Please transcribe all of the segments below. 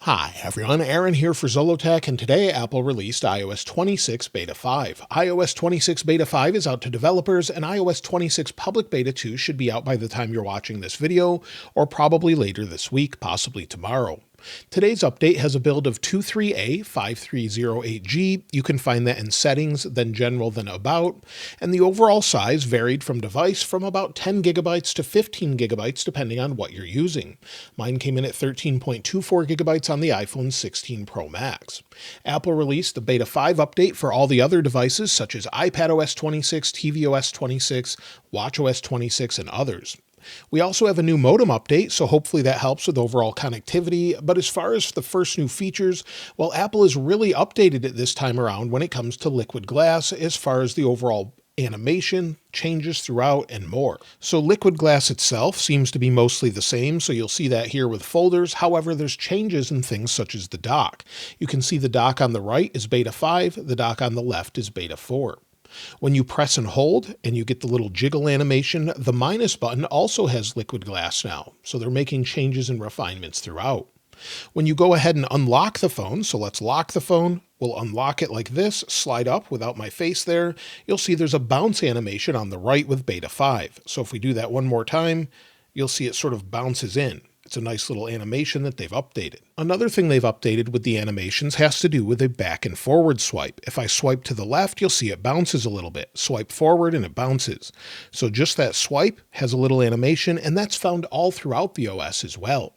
Hi everyone, Aaron here for Zollotech, and today Apple released iOS 26 Beta 5. iOS 26 Beta 5 is out to developers, and iOS 26 Public Beta 2 should be out by the time you're watching this video, or probably later this week, possibly tomorrow. Today's update has a build of 23A5308G. You can find that in Settings, then General, then About, and the overall size varied from device from about 10 gigabytes to 15 gigabytes depending on what you're using. Mine came in at 13.24 gigabytes on the iPhone 16 Pro Max. Apple released the Beta 5 update for all the other devices such as iPadOS 26, tvOS 26, watchOS 26, and others. We also have a new modem update, so hopefully that helps with overall connectivity, but as far as the first new features, well, Apple has really updated it this time around when it comes to liquid glass as far as the overall animation, changes throughout, and more. So liquid glass itself seems to be mostly the same, so you'll see that here with folders. However, there's changes in things such as the dock. You can see the dock on the right is Beta 5, the dock on the left is Beta 4. When you press and hold and you get the little jiggle animation, the minus button also has liquid glass now, so they're making changes and refinements throughout. When you go ahead and unlock the phone, so let's lock the phone, we'll unlock it like this, slide up without my face there, you'll see there's a bounce animation on the right with Beta 5. So if we do that one more time, you'll see it sort of bounces in. It's a nice little animation that they've updated. Another thing they've updated with the animations has to do with a back and forward swipe. If I swipe to the left, you'll see it bounces a little bit. Swipe forward and it bounces. So just that swipe has a little animation, and that's found all throughout the OS as well.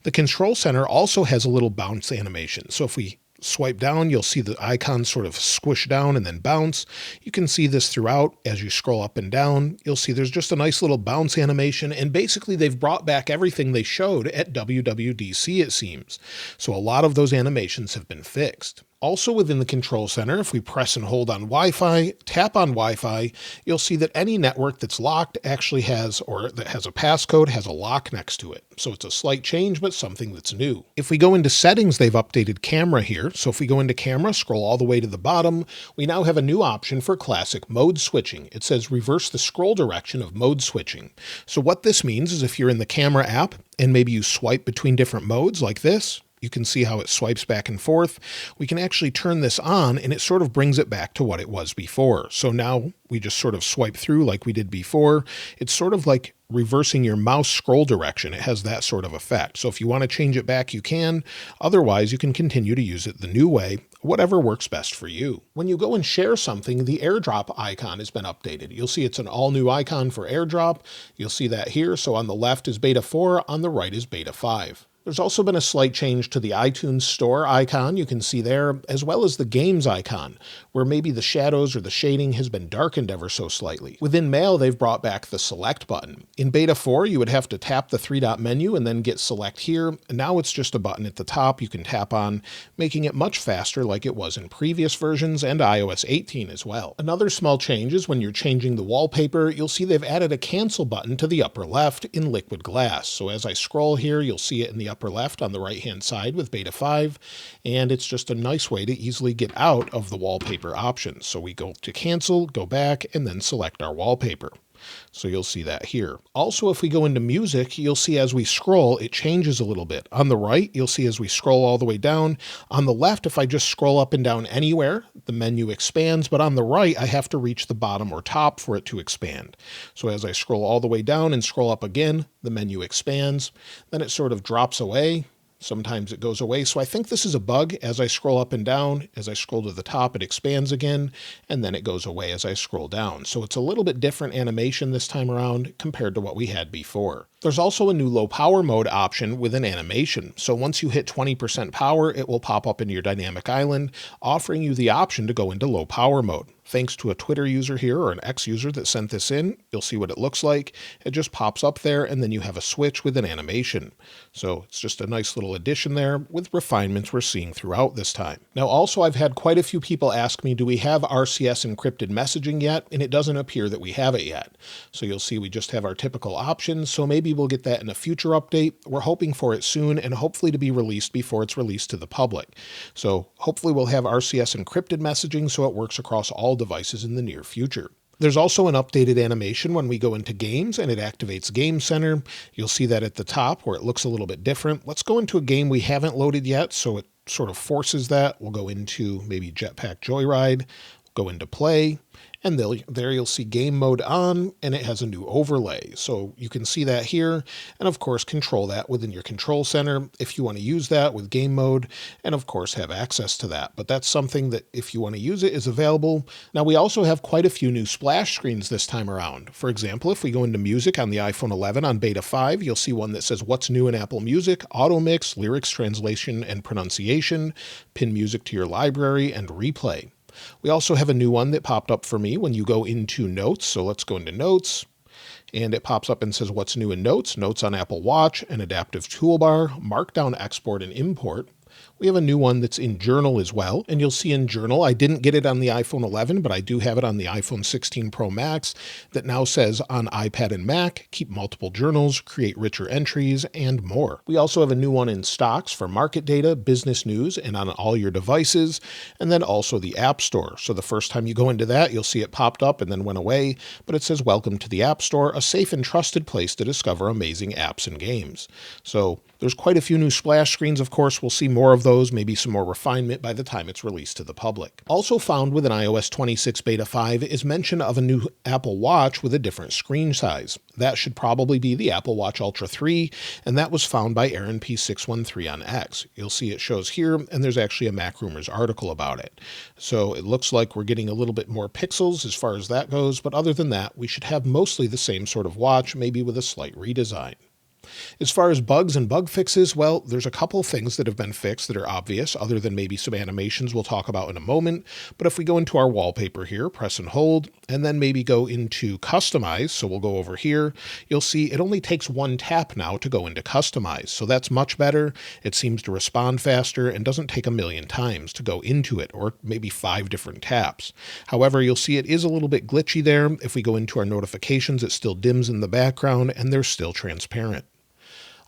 The control center also has a little bounce animation. So if we swipe down, you'll see the icon sort of squish down and then bounce. You can see this throughout as you scroll up and down. You'll see there's just a nice little bounce animation, and basically they've brought back everything they showed at WWDC, it seems. So a lot of those animations have been fixed. Also within the control center, if we press and hold on Wi-Fi, tap on Wi-Fi, you'll see that any network that's locked actually has, or that has a passcode, has a lock next to it. So it's a slight change, but something that's new. If we go into settings, they've updated camera here. So if we go into camera, scroll all the way to the bottom, we now have a new option for classic mode switching. It says reverse the scroll direction of mode switching. So what this means is if you're in the camera app and maybe you swipe between different modes like this, you can see how it swipes back and forth. We can actually turn this on and it sort of brings it back to what it was before. So now we just sort of swipe through like we did before. It's sort of like reversing your mouse scroll direction. It has that sort of effect. So if you want to change it back, you can. Otherwise, you can continue to use it the new way, whatever works best for you. When you go and share something, the AirDrop icon has been updated. You'll see it's an all new icon for AirDrop. You'll see that here. So on the left is Beta 4, on the right is Beta 5. There's also been a slight change to the iTunes Store icon you can see there, as well as the Games icon, where maybe the shadows or the shading has been darkened ever so slightly. Within Mail, they've brought back the Select button. In Beta 4, you would have to tap the three-dot menu and then get Select here. And now it's just a button at the top you can tap on, making it much faster like it was in previous versions and iOS 18 as well. Another small change is when you're changing the wallpaper, you'll see they've added a Cancel button to the upper left in liquid glass. So as I scroll here, you'll see it in the upper left on the right hand side with Beta 5, and it's just a nice way to easily get out of the wallpaper options. So we go to cancel, go back, and then select our wallpaper. So you'll see that here. Also, if we go into music, you'll see as we scroll, it changes a little bit. On the right, you'll see as we scroll all the way down. On the left, if I just scroll up and down anywhere, the menu expands, but on the right, I have to reach the bottom or top for it to expand. So as I scroll all the way down and scroll up again, the menu expands. Then it sort of drops away. Sometimes it goes away. So I think this is a bug. As I scroll up and down, as I scroll to the top, it expands again, and then it goes away as I scroll down. So it's a little bit different animation this time around compared to what we had before. There's also a new low power mode option with an animation. So once you hit 20% power, it will pop up into your dynamic island, offering you the option to go into low power mode. Thanks to a Twitter user here, or an X user that sent this in, you'll see what it looks like. It just pops up there, and then you have a switch with an animation. So it's just a nice little addition there with refinements we're seeing throughout this time. Now also, I've had quite a few people ask me, do we have RCS encrypted messaging yet? And it doesn't appear that we have it yet. So you'll see we just have our typical options. So maybe we'll get that in a future update. We're hoping for it soon, and hopefully to be released before it's released to the public. So hopefully we'll have RCS encrypted messaging so it works across all devices in the near future. There's also an updated animation when we go into games and it activates Game Center. You'll see that at the top where it looks a little bit different. Let's go into a game we haven't loaded yet, so it sort of forces that. We'll go into maybe Jetpack Joyride, go into play, and there you'll see game mode on, and it has a new overlay. So you can see that here, and of course control that within your control center if you want to use that with game mode, and of course have access to that. But that's something that if you want to use it is available. Now we also have quite a few new splash screens this time around. For example, if we go into music on the iPhone 11 on beta 5, you'll see one that says what's new in Apple Music, auto mix, lyrics translation and pronunciation, pin music to your library, and replay. We also have a new one that popped up for me when you go into Notes. So let's go into Notes, and it pops up and says what's new in Notes, Notes on Apple Watch, an adaptive toolbar, Markdown export and import. We have a new one that's in Journal as well, and you'll see in Journal, I didn't get it on the iPhone 11, but I do have it on the iPhone 16 Pro Max that now says on iPad and Mac, keep multiple journals, create richer entries, and more. We also have a new one in Stocks for market data, business news, and on all your devices, and then also the App Store. So the first time you go into that, you'll see it popped up and then went away, but it says welcome to the App Store, a safe and trusted place to discover amazing apps and games. So there's quite a few new splash screens, of course. We'll see more of those, maybe some more refinement by the time it's released to the public. Also found within iOS 26 Beta 5 is mention of a new Apple Watch with a different screen size. That should probably be the Apple Watch Ultra 3, and that was found by Aaron P613 on X. You'll see it shows here, and there's actually a Mac Rumors article about it. So it looks like we're getting a little bit more pixels as far as that goes, but other than that, we should have mostly the same sort of watch, maybe with a slight redesign. As far as bugs and bug fixes, well, there's a couple things that have been fixed that are obvious, other than maybe some animations we'll talk about in a moment. But if we go into our wallpaper here, press and hold, and then maybe go into customize, so we'll go over here, you'll see it only takes one tap now to go into customize. So that's much better. It seems to respond faster and doesn't take a million times to go into it, or maybe 5 different taps. However, you'll see it is a little bit glitchy there. If we go into our notifications, it still dims in the background and they're still transparent.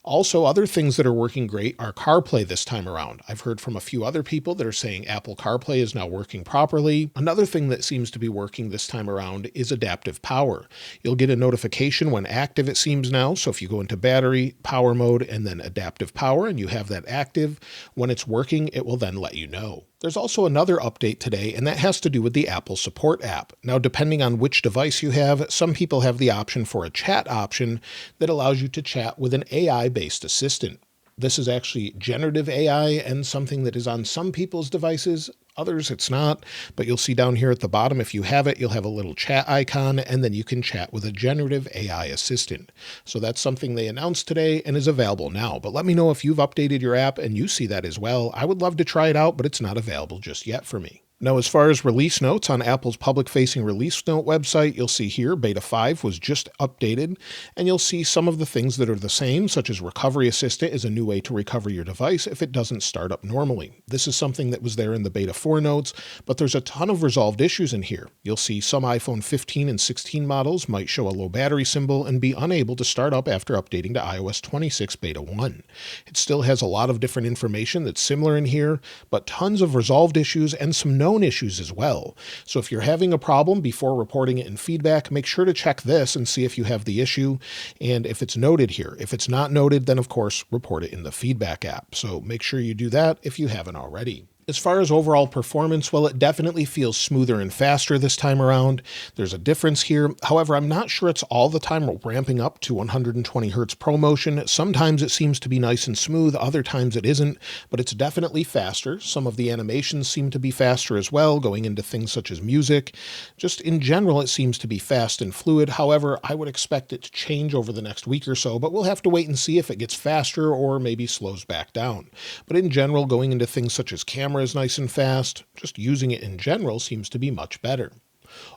Also, other things that are working great are CarPlay this time around. I've heard from a few other people that are saying Apple CarPlay is now working properly. Another thing that seems to be working this time around is adaptive power. You'll get a notification when active, it seems now. So if you go into battery, power mode, and then adaptive power, and you have that active, when it's working, it will then let you know. There's also another update today, and that has to do with the Apple Support app. Now, depending on which device you have, some people have the option for a chat option that allows you to chat with an AI-based assistant. This is actually generative AI and something that is on some people's devices. Others, it's not, but you'll see down here at the bottom, if you have it, you'll have a little chat icon, and then you can chat with a generative AI assistant. So that's something they announced today and is available now. But let me know if you've updated your app and you see that as well. I would love to try it out, but it's not available just yet for me. Now, as far as release notes on Apple's public-facing release note website, you'll see here Beta 5 was just updated, and you'll see some of the things that are the same, such as Recovery Assistant is a new way to recover your device if it doesn't start up normally. This is something that was there in the Beta 4 notes, but there's a ton of resolved issues in here. You'll see some iPhone 15 and 16 models might show a low battery symbol and be unable to start up after updating to iOS 26 Beta 1. It still has a lot of different information that's similar in here, but tons of resolved issues and some known issues as well. So if you're having a problem before reporting it in feedback, make sure to check this and see if you have the issue and if it's noted here. If it's not noted, then of course report it in the feedback app. So make sure you do that if you haven't already. As far as overall performance, well, it definitely feels smoother and faster this time around. There's a difference here. However, I'm not sure it's all the time ramping up to 120 Hz ProMotion. Sometimes it seems to be nice and smooth, other times it isn't, but it's definitely faster. Some of the animations seem to be faster as well, going into things such as music. Just in general, it seems to be fast and fluid. However, I would expect it to change over the next week or so, but we'll have to wait and see if it gets faster or maybe slows back down. But in general, going into things such as camera is nice and fast. Just using it in general seems to be much better.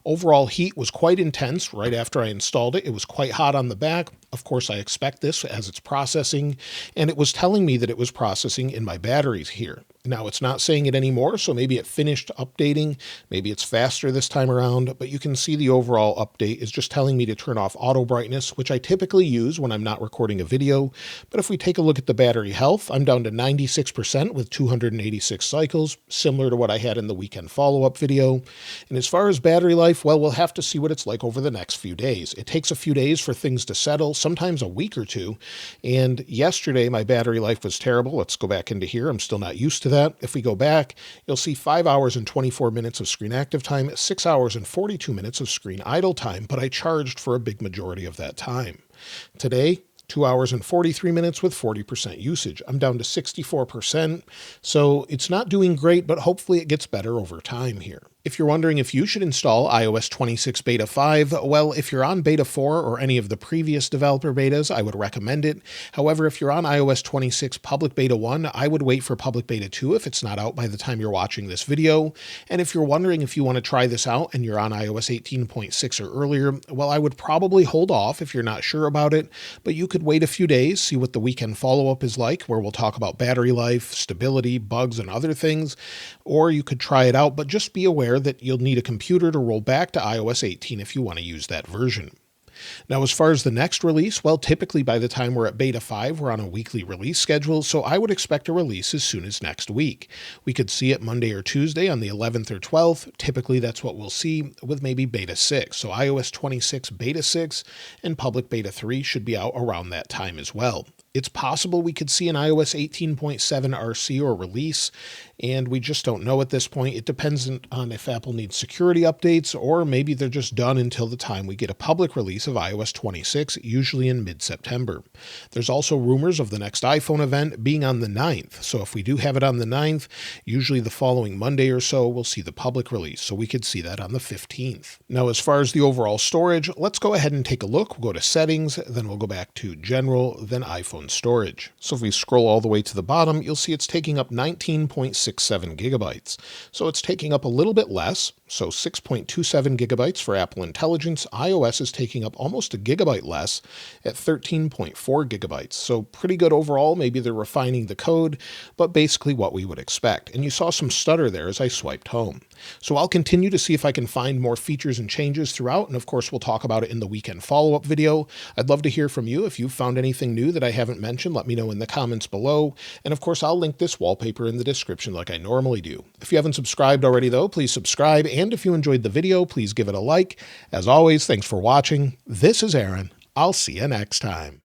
Overall heat was quite intense right after I installed it. It was quite hot on the back. Of course, I expect this as it's processing, and it was telling me that it was processing in my batteries here. Now it's not saying it anymore, so maybe it finished updating. Maybe it's faster this time around, but you can see the overall update is just telling me to turn off auto brightness, which I typically use when I'm not recording a video. But if we take a look at the battery health, I'm down to 96% with 286 cycles, similar to what I had in the weekend follow-up video. And as far as battery life, well, we'll have to see what it's like over the next few days. It takes a few days for things to settle, sometimes a week or two. And yesterday, my battery life was terrible. Let's go back into here. I'm still not used to that. If we go back, you'll see 5 hours and 24 minutes of screen active time, 6 hours and 42 minutes of screen idle time, but I charged for a big majority of that time. Today, 2 hours and 43 minutes with 40% usage. I'm down to 64%, so it's not doing great, but hopefully it gets better over time here. If you're wondering if you should install iOS 26 Beta 5, well, if you're on Beta 4 or any of the previous developer betas, I would recommend it. However, if you're on iOS 26 Public Beta 1, I would wait for Public Beta 2 if it's not out by the time you're watching this video. And if you're wondering if you want to try this out and you're on iOS 18.6 or earlier, well, I would probably hold off if you're not sure about it, but you could wait a few days, see what the weekend follow-up is like, where we'll talk about battery life, stability, bugs, and other things, or you could try it out, but just be aware that you'll need a computer to roll back to iOS 18 if you want to use that version. Now, as far as the next release, well, typically by the time we're at Beta 5, we're on a weekly release schedule, so I would expect a release as soon as next week. We could see it Monday or Tuesday on the 11th or 12th. Typically, that's what we'll see with maybe Beta 6. So iOS 26 Beta 6 and Public Beta 3 should be out around that time as well. It's possible we could see an iOS 18.7 RC or release, and we just don't know at this point. It depends on if Apple needs security updates, or maybe they're just done until the time we get a public release of iOS 26, usually in mid-September. There's also rumors of the next iPhone event being on the 9th, so if we do have it on the 9th, usually the following Monday or so, we'll see the public release, so we could see that on the 15th. Now, as far as the overall storage, let's go ahead and take a look. We'll go to Settings, then we'll go back to General, then iPhone Storage. So if we scroll all the way to the bottom, you'll see it's taking up 19.67 gigabytes. So it's taking up a little bit less, so 6.27 gigabytes for Apple Intelligence. iOS is taking up almost a gigabyte less at 13.4 gigabytes. So pretty good overall. Maybe they're refining the code, but basically what we would expect. And you saw some stutter there as I swiped home. So I'll continue to see if I can find more features and changes throughout, and of course we'll talk about it in the weekend follow-up video. I'd love to hear from you. If you've found anything new that I haven't mentioned, let me know in the comments below. And of course, I'll link this wallpaper in the description like I normally do. If you haven't subscribed already though, please subscribe. And if you enjoyed the video, please give it a like. As always, thanks for watching. This is Aaron. I'll see you next time.